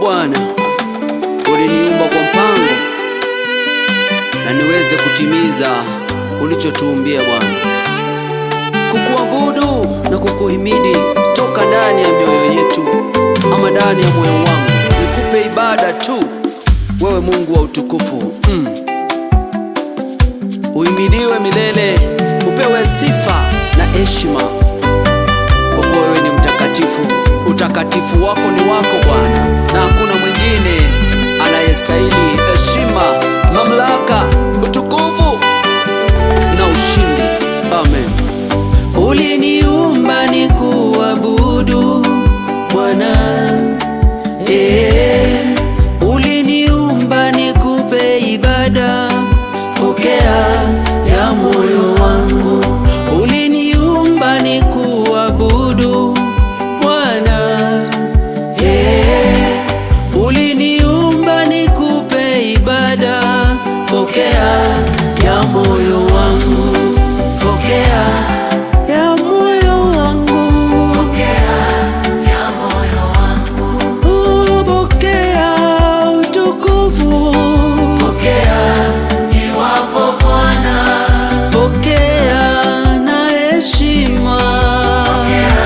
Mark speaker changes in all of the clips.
Speaker 1: Bwana, uliniumba kwa mpango na niweze kutimiza ulichotuumbia Bwana, kukuabudu na kukuhimidi toka ndani ya mioyo yetu ama ndani ya moyo wangu. Nikupe ibada tu wewe, Mungu wa utukufu. Uhimidiwe milele, upewe sifa na heshima, kwa kuwa wewe ni mtakatifu. Utakatifu wako ni wako Bwana, na hakuna mwingine anayestahili heshima, mamlaka, utukufu na ushindi. Amen.
Speaker 2: Uliniumba nikuabudu Bwana, uliniumba nikupe ibada, pokea ya moyo wangu. Uliniumba nikuabudu Bwana, uliniumba nikupe ibada, pokea ya moyo wangu, pokea ya moyo wangu, pokea ya moyo wangu, pokea utukufu, pokea ni wako Bwana, pokea na heshima, pokea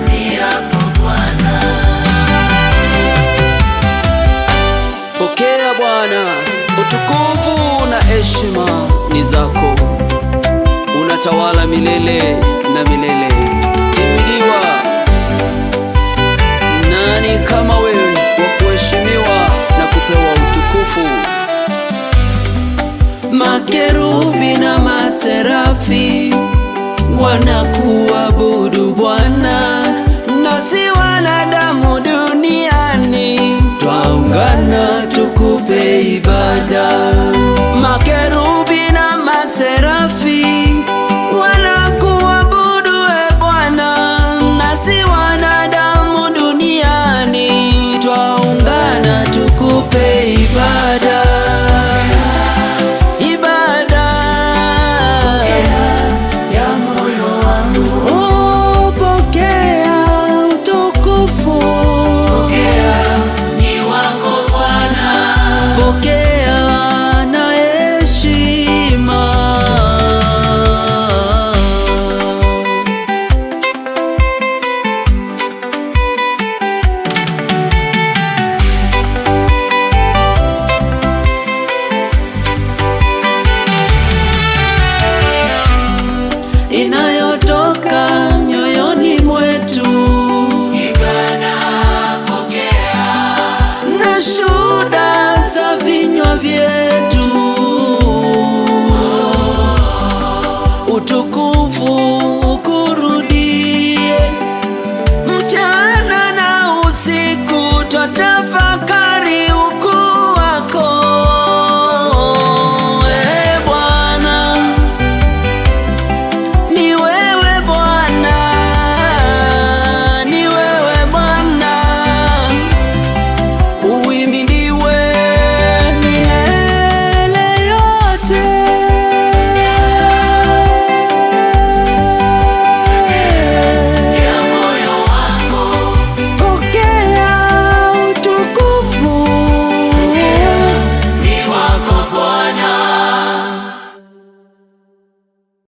Speaker 2: ni yako Bwana.
Speaker 1: Pokea Bwana, utukufu na heshima ni zako, unatawala milele na milele. Himidiwa. Nani kama wewe, wa kuheshimiwa na kupewa utukufu?
Speaker 2: Makerubi na maserafi wanakuwa